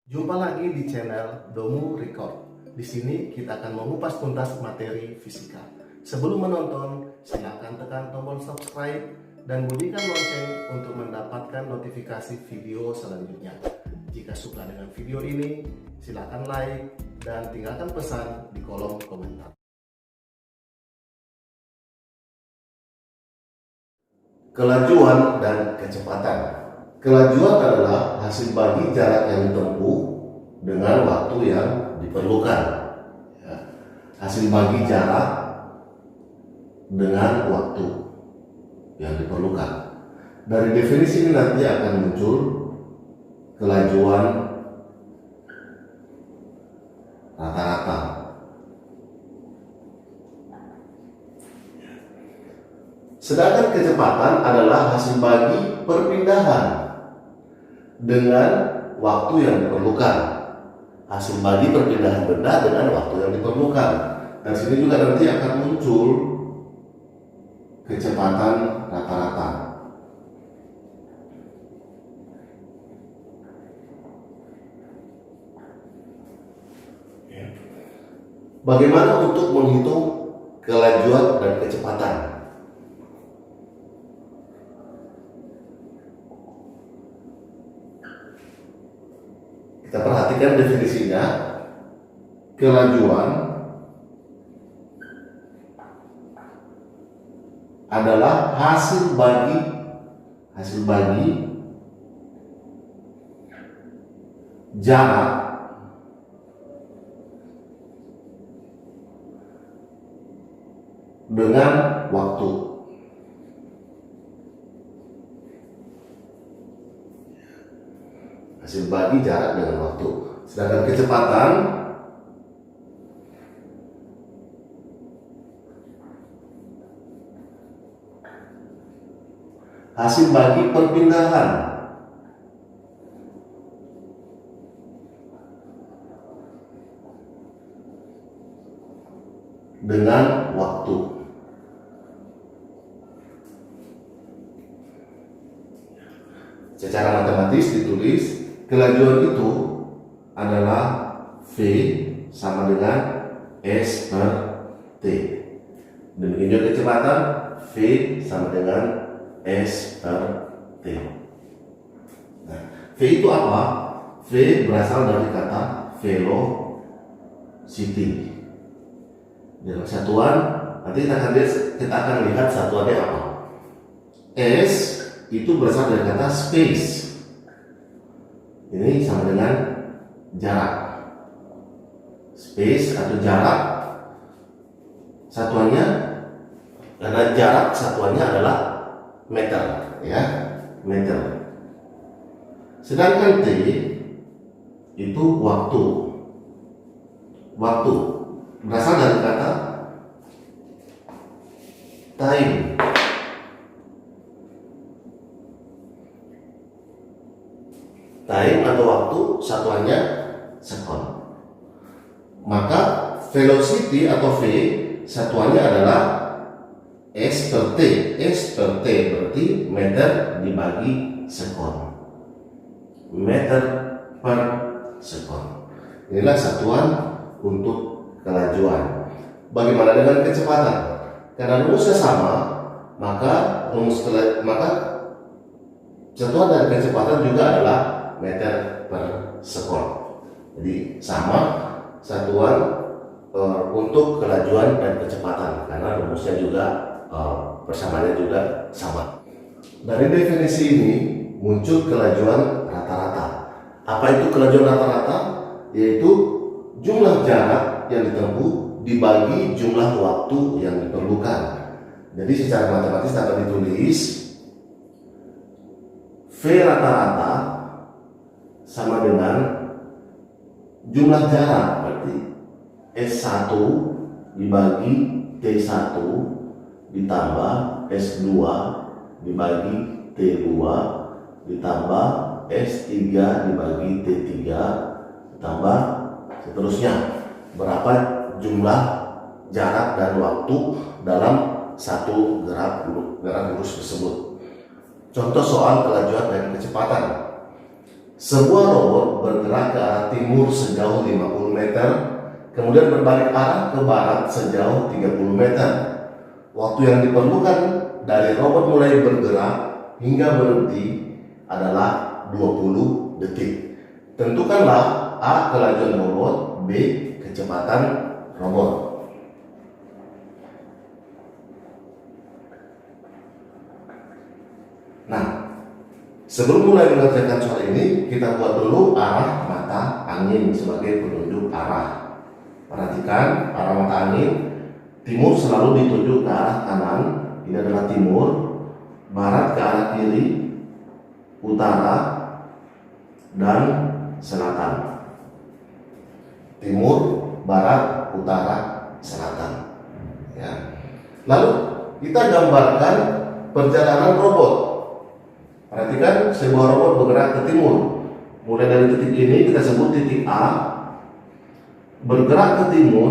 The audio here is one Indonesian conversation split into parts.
Jumpa lagi di channel Domu Record. Di sini kita akan mengupas tuntas materi fisika. Sebelum menonton, silakan tekan tombol subscribe dan bunyikan lonceng untuk mendapatkan notifikasi video selanjutnya. Jika suka dengan video ini, silakan like dan tinggalkan pesan di kolom komentar. Kelajuan dan kecepatan. Kelajuan adalah hasil bagi jarak yang ditempuh dengan waktu yang diperlukan. Hasil bagi jarak dengan waktu yang diperlukan. Dari definisi ini nanti akan muncul kelajuan rata-rata. Sedangkan kecepatan adalah hasil bagi perpindahan dengan waktu yang diperlukan. Hasil bagi perpindahan benda dengan waktu yang diperlukan. Dan sini juga nanti akan muncul kecepatan rata-rata. Bagaimana untuk menghitung kelajuan dan kecepatan? Kita perhatikan definisinya. Kelajuan adalah hasil bagi jarak dengan waktu. Hasil bagi jarak dengan waktu. Sedangkan kecepatan hasil bagi perpindahan dengan waktu. Secara matematis ditulis kelajuan itu adalah V sama dengan S per T. Demikian juga kecepatan V sama dengan S per T. Nah, V itu apa? V berasal dari kata velocity. Dalam satuan, nanti kita akan lihat satuannya apa. S itu berasal dari kata space. Ini sama dengan jarak. Space atau jarak satuannya, karena jarak satuannya adalah meter, ya, meter. Sedangkan T itu waktu. Waktu berasal dari kata time. Time atau waktu satuannya second. Maka velocity atau V satuannya adalah S per T. S per T berarti meter dibagi sekon. Meter per sekon. Inilah satuan untuk kelajuan. Bagaimana dengan kecepatan? Karena rumusnya sama, maka satuan dari kecepatan juga adalah meter per sekon. Jadi sama satuan untuk kelajuan dan kecepatan, karena rumusnya juga persamaannya juga sama. Dari definisi ini muncul kelajuan rata-rata. Apa itu kelajuan rata-rata? Yaitu jumlah jarak yang ditempuh dibagi jumlah waktu yang diperlukan. Jadi secara matematis dapat ditulis V rata-rata sama dengan jumlah jarak, berarti S1 dibagi T1 ditambah S2 dibagi T2 ditambah S3 dibagi T3 ditambah seterusnya. Berapa jumlah jarak dan waktu dalam satu gerak lurus tersebut. Contoh soal kelajuan dan kecepatan. sebuah robot bergerak ke arah timur sejauh 50 meter, kemudian berbalik arah ke barat sejauh 30 meter. Waktu yang diperlukan dari robot mulai bergerak hingga berhenti adalah 20 detik. Tentukanlah A. kelajuan robot, B. kecepatan robot. Nah, sebelum mulai mengerjakan soal ini, kita buat dulu arah mata angin sebagai penunjuk arah. Perhatikan arah mata angin, timur selalu dituju ke arah kanan, ini adalah timur, barat ke arah kiri, utara, dan selatan. Timur, barat, utara, selatan. Ya. Lalu kita gambarkan perjalanan robot. Perhatikan sebuah robot bergerak ke timur. Mulai dari titik ini kita sebut titik A, bergerak ke timur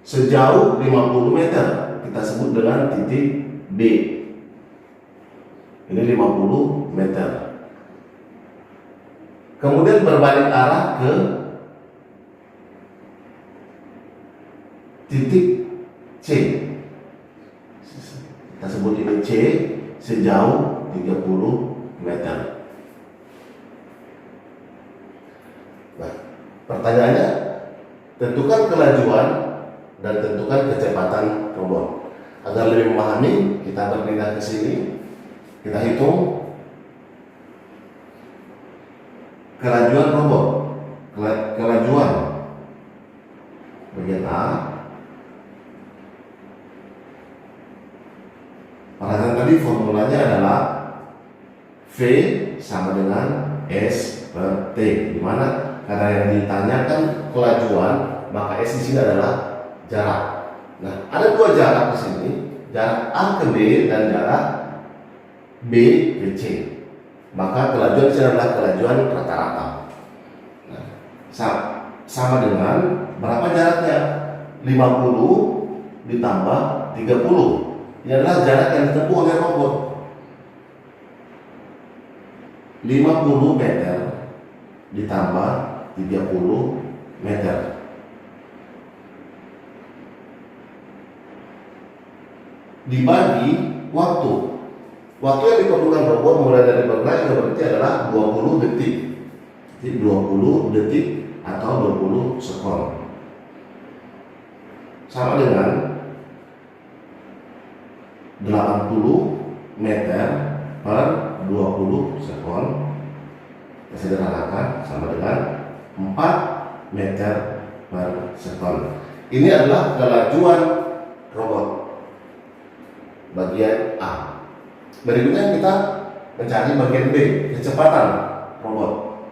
sejauh 50 meter. Kita sebut dengan titik B. Ini 50 meter. Kemudian berbalik arah ke titik C. Kita sebut ini C sejauh 30 meter. Nah, pertanyaannya, tentukan kelajuan dan tentukan kecepatan robot. Agar lebih memahami, kita berpindah ke sini. Kita hitung kelajuan robot. Kelajuan bagian A. Perhatikan tadi formulanya adalah V sama dengan S per T, di mana karena yang ditanyakan kelajuan, maka S di sini adalah jarak. Nah, ada dua jarak di sini, jarak A ke B dan jarak B ke C. Maka kelajuan di sini adalah kelajuan rata-rata. Nah, sama dengan berapa jaraknya? 50 ditambah 30. Ini adalah jarak yang ditempuh oleh robot. 50 meter ditambah 30 meter. Dibagi waktu. Waktu yang diperlukan robot mulai dari bergerak hingga berhenti adalah 20 detik. Jadi 20 detik atau 20 sekon. Sama dengan 80 meter per 20 sekon. Kita sederhanakan sama dengan 4 meter per sekon. Ini adalah kelajuan robot bagian A. Berikutnya kita mencari bagian B, kecepatan robot.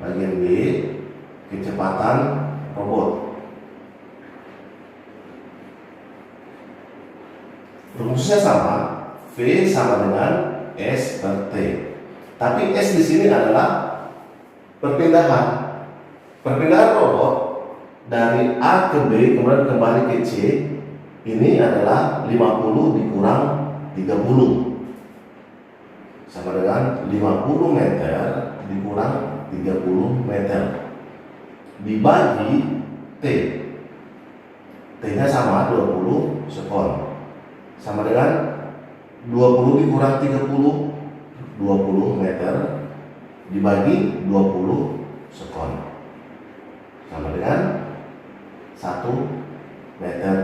Bagian B, kecepatan robot. Rumusnya sama, V sama dengan S per T. Tapi S di sini adalah perpindahan. Perpindahan robot dari A ke B kemudian kembali ke C. Ini adalah 50 dikurang 30. Sama dengan 50 meter dikurang 30 meter. Dibagi T. T-nya sama 20 sekon. Sama dengan 20 dikurang 30, 20 meter dibagi 20 sekon. Sama dengan 1 meter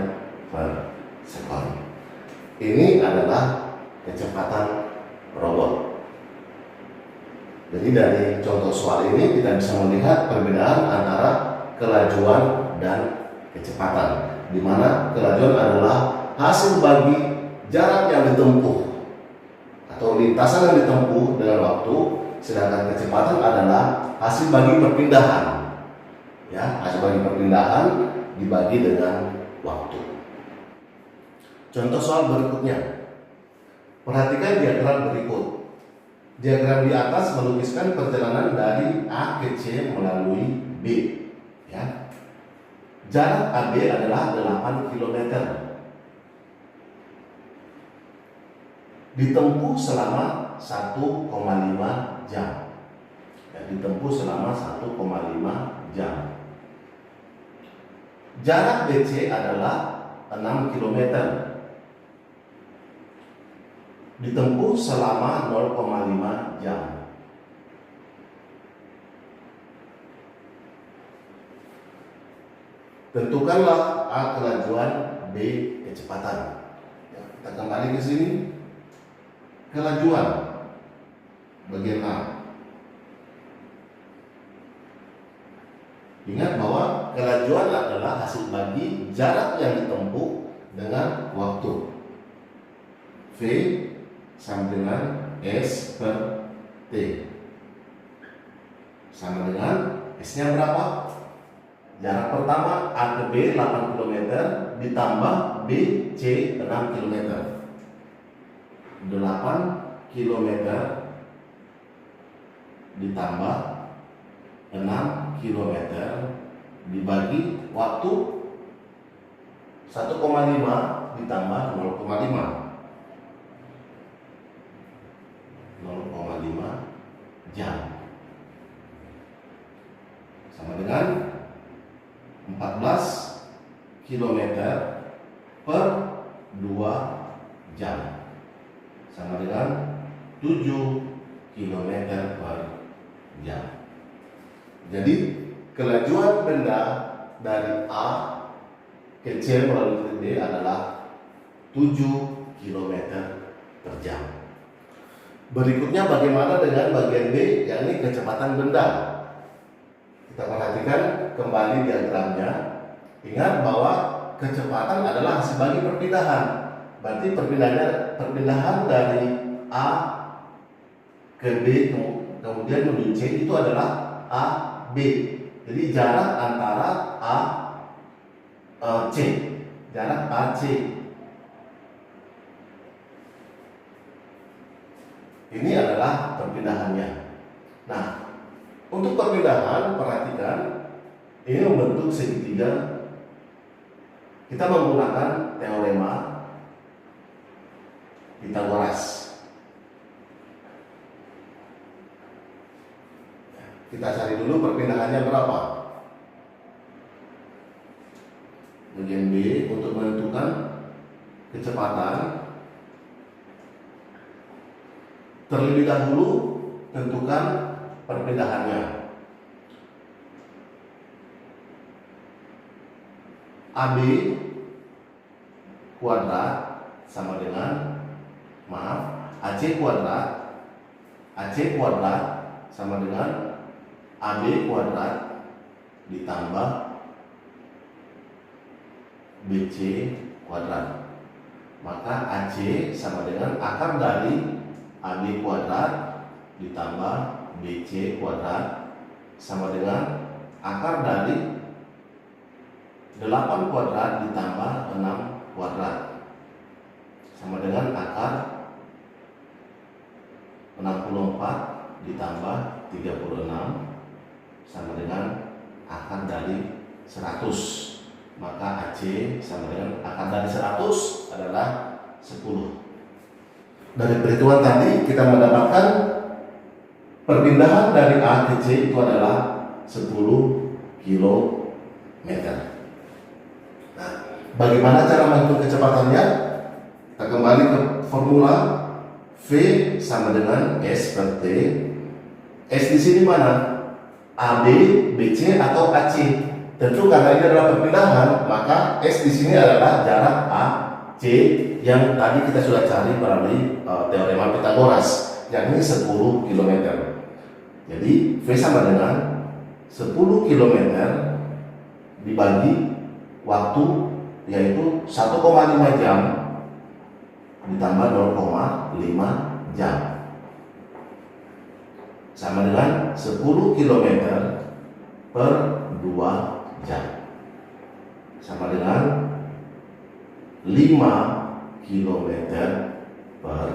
per sekon. Ini adalah kecepatan robot. Jadi dari contoh soal ini kita bisa melihat perbedaan antara kelajuan dan kecepatan, di mana kelajuan adalah hasil bagi jarak yang ditempuh atau lintasan yang ditempuh dengan waktu, sedangkan kecepatan adalah hasil bagi perpindahan. Ya, hasil bagi perpindahan dibagi dengan waktu. Contoh soal berikutnya. Perhatikan diagram berikut. Diagram di atas melukiskan perjalanan dari A ke C melalui B. Ya. Jarak AB adalah 8 km. Ditempuh selama 1,5 jam. Ya, ditempuh selama 1,5 jam. Jarak BC adalah 6 km. Ditempuh selama 0,5 jam. Tentukanlah A kelajuan, B kecepatan. Ya, kita kembali ke sini. Kelajuan bagian A. Ingat bahwa kelajuan adalah hasil bagi jarak yang ditempuh dengan waktu. V sama dengan S per T. Sama dengan S-nya berapa? Jarak pertama A ke B 8 km ditambah B C 6 km. 8 km ditambah 6 km dibagi waktu 1,5 ditambah 0,5 jam sama dengan 14 km per 2 jam sama dengan 7 km per jam. Jadi kelajuan benda dari A ke C melalui titik D adalah 7 km per jam. Berikutnya bagaimana dengan bagian B, yakni kecepatan benda. Kita perhatikan kembali diagramnya. Ingat bahwa kecepatan adalah hasil bagi perpindahan. Berarti perpindahan dari A ke B kemudian menuju C itu adalah A B. Jadi jarak antara A C, jarak AC. Ini adalah perpindahannya. Nah, untuk perpindahan perhatikan ini membentuk segitiga. Kita menggunakan teorema Pythagoras. Kita cari dulu perpindahannya berapa. Bagian B untuk menentukan kecepatan. Terlebih dahulu tentukan perpindahannya. AB kuadrat sama dengan AC kuadrat sama dengan AB kuadrat ditambah BC kuadrat. Maka AC sama dengan akar dari AB kuadrat ditambah BC kuadrat sama dengan akar dari 8 kuadrat ditambah 6 kuadrat sama dengan akar 64 ditambah 36 sama dengan akar dari 100. Maka AC sama dengan akar dari 100 adalah 10. Dari perhitungan tadi kita mendapatkan perpindahan dari A ke C itu adalah 10 km. Nah, bagaimana cara menghitung kecepatannya? Kita kembali ke formula. V sama dengan S per T. S di sini mana? AB, BC atau AC? Tentu karena ini adalah perpindahan, maka S di sini adalah jarak AC yang tadi kita sudah cari melalui teorema Pythagoras, yakni 10 km. Jadi V sama dengan 10 km dibagi waktu, yaitu 1,5 jam ditambah 0,5 jam sama dengan 10 km per 2 jam sama dengan 5 km per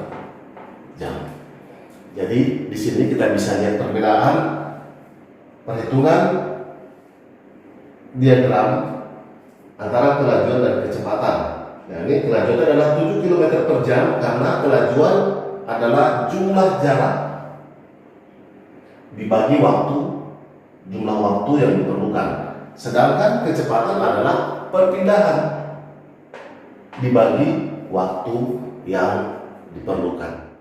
jam. Jadi di sini kita bisa lihat perbedaan perhitungan diagram antara kelajuan dan kecepatan. Nah, ini kelajuan adalah 7 km per jam karena kelajuan adalah jumlah jarak dibagi waktu, jumlah waktu yang diperlukan. Sedangkan kecepatan adalah perpindahan dibagi waktu yang diperlukan.